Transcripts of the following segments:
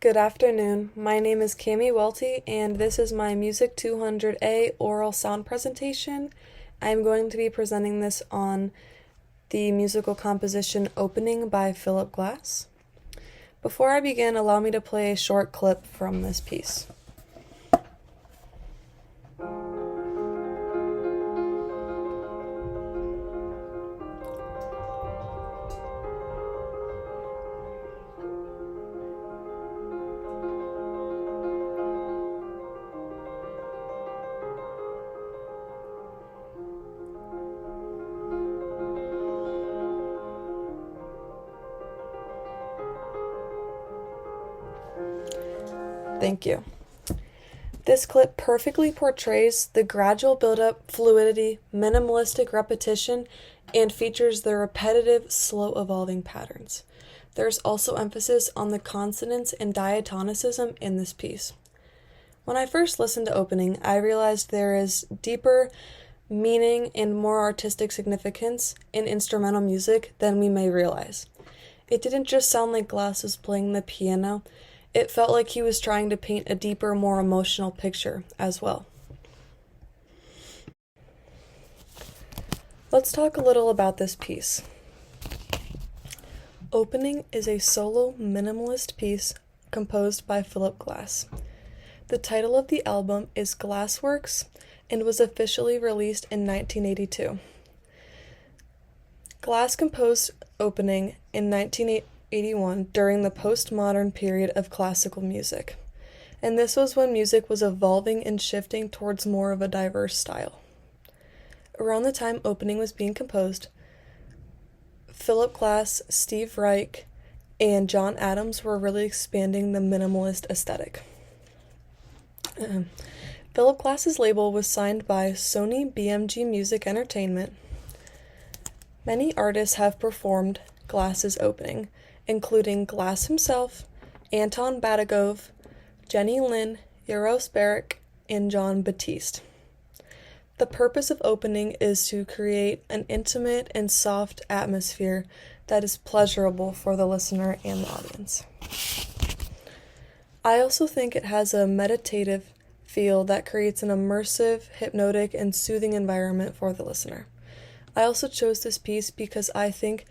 Good afternoon. My name is Cami Welty, and this is my Music 200A oral sound presentation. I am going to be presenting this on the musical composition Opening by Philip Glass. Before I begin, allow me to play a short clip from this piece. Thank you. This clip perfectly portrays the gradual build-up, fluidity, minimalistic repetition, and features the repetitive, slow-evolving patterns. There's also emphasis on the consonants and diatonicism in this piece. When I first listened to Opening, I realized there is deeper meaning and more artistic significance in instrumental music than we may realize. It didn't just sound like Glass was playing the piano. It felt like he was trying to paint a deeper, more emotional picture as well. Let's talk a little about this piece. Opening is a solo minimalist piece composed by Philip Glass. The title of the album is Glassworks and was officially released in 1982. Glass composed Opening in 1981 during the postmodern period of classical music, and this was when music was evolving and shifting towards more of a diverse style. Around the time Opening was being composed, Philip Glass, Steve Reich, and John Adams were really expanding the minimalist aesthetic. Philip Glass's label was signed by Sony BMG Music Entertainment. Many artists have performed Glass's Opening, including Glass himself, Anton Batagov, Jenny Lin, Eros Barak, and Jon Batiste. The purpose of Opening is to create an intimate and soft atmosphere that is pleasurable for the listener and the audience. I also think it has a meditative feel that creates an immersive, hypnotic, and soothing environment for the listener. I also chose this piece because I think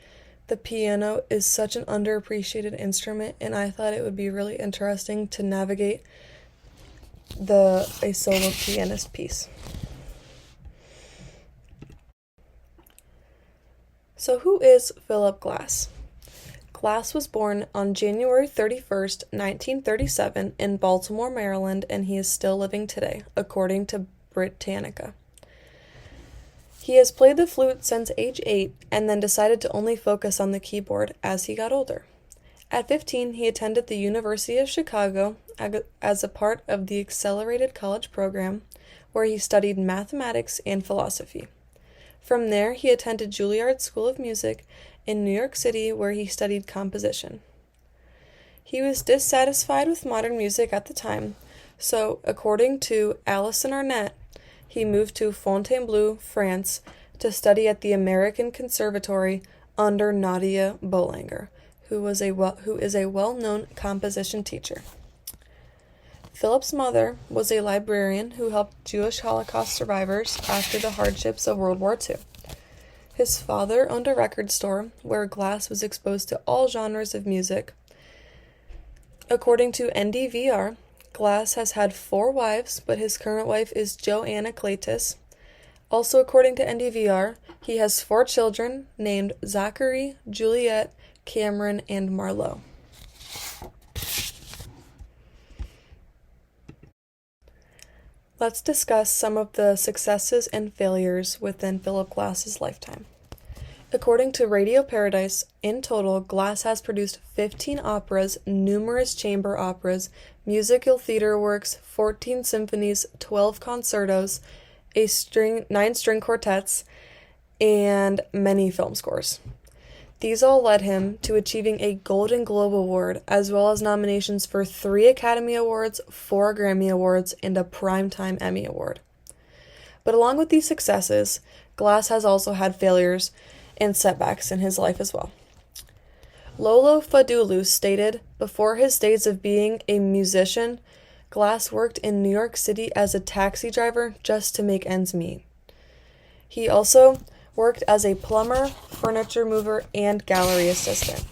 the piano is such an underappreciated instrument, and I thought it would be really interesting to navigate a solo pianist piece. So who is Philip Glass? Glass was born on January 31st, 1937 in Baltimore, Maryland, and he is still living today, according to Britannica. He has played the flute since age 8 and then decided to only focus on the keyboard as he got older. At 15, he attended the University of Chicago as a part of the Accelerated College program, where he studied mathematics and philosophy. From there, he attended Juilliard School of Music in New York City, where he studied composition. He was dissatisfied with modern music at the time, so according to Alison Arnett, he moved to Fontainebleau, France, to study at the American Conservatory under Nadia Boulanger, who is a well-known composition teacher. Philip's mother was a librarian who helped Jewish Holocaust survivors after the hardships of World War II. His father owned a record store where Glass was exposed to all genres of music. According to NDVR, Glass has had 4 wives, but his current wife is Joanna Claytis. Also, according to NDVR, he has 4 children named Zachary, Juliet, Cameron, and Marlowe. Let's discuss some of the successes and failures within Philip Glass's lifetime. According to Radio Paradise, in total, Glass has produced 15 operas, numerous chamber operas, musical theater works, 14 symphonies, 12 concertos, 9 string quartets, and many film scores. These all led him to achieving a Golden Globe Award, as well as nominations for 3 Academy Awards, 4 Grammy Awards, and a Primetime Emmy Award. But along with these successes, Glass has also had failures and setbacks in his life as well. Lolo Fadulu stated, before his days of being a musician, Glass worked in New York City as a taxi driver just to make ends meet. He also worked as a plumber, furniture mover, and gallery assistant.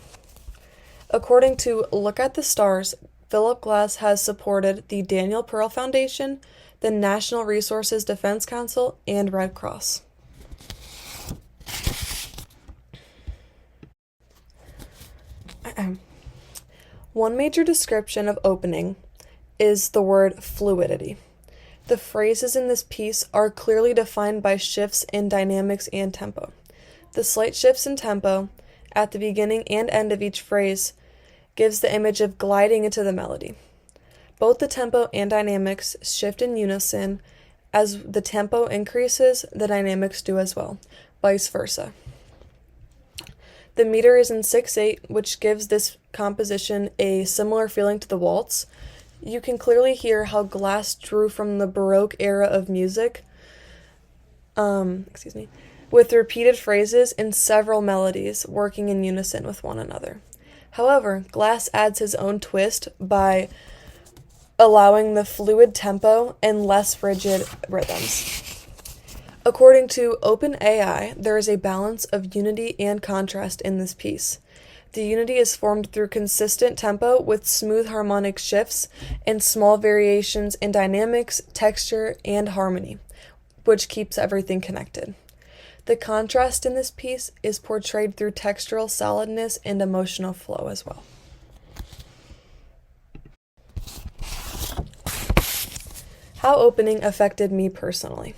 According to Look at the Stars, Philip Glass has supported the Daniel Pearl Foundation, the National Resources Defense Council, and Red Cross. One major description of opening is the word fluidity. The phrases in this piece are clearly defined by shifts in dynamics and tempo. The slight shifts in tempo at the beginning and end of each phrase gives the image of gliding into the melody. Both the tempo and dynamics shift in unison. As the tempo increases, the dynamics do as well, vice versa. The meter is in 6/8, which gives this composition a similar feeling to the waltz. You can clearly hear how Glass drew from the Baroque era of music, with repeated phrases and several melodies working in unison with one another. However, Glass adds his own twist by allowing the fluid tempo and less rigid rhythms. According to OpenAI, there is a balance of unity and contrast in this piece. The unity is formed through consistent tempo with smooth harmonic shifts and small variations in dynamics, texture, and harmony, which keeps everything connected. The contrast in this piece is portrayed through textural solidness and emotional flow as well. How opening affected me personally.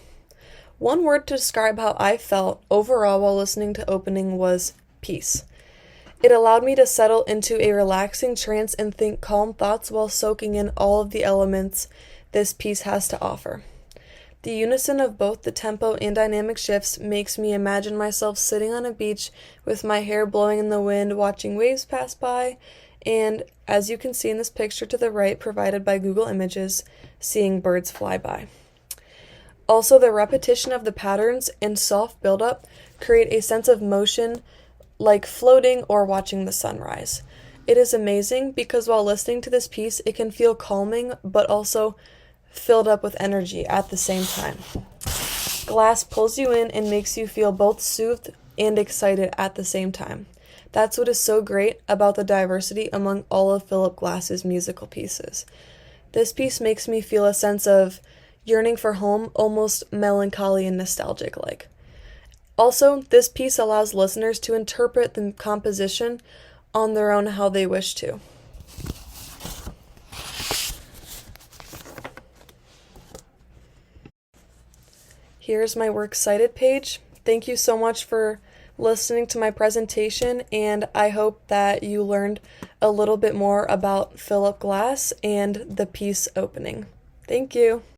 One word to describe how I felt overall while listening to opening was peace. It allowed me to settle into a relaxing trance and think calm thoughts while soaking in all of the elements this piece has to offer. The unison of both the tempo and dynamic shifts makes me imagine myself sitting on a beach with my hair blowing in the wind, watching waves pass by, and, as you can see in this picture to the right provided by Google Images, seeing birds fly by. Also, the repetition of the patterns and soft buildup create a sense of motion like floating or watching the sunrise. It is amazing because while listening to this piece, it can feel calming but also filled up with energy at the same time. Glass pulls you in and makes you feel both soothed and excited at the same time. That's what is so great about the diversity among all of Philip Glass's musical pieces. This piece makes me feel a sense of yearning for home, almost melancholy and nostalgic-like. Also, this piece allows listeners to interpret the composition on their own how they wish to. Here's my works cited page. Thank you so much for listening to my presentation, and I hope that you learned a little bit more about Philip Glass and the piece opening. Thank you.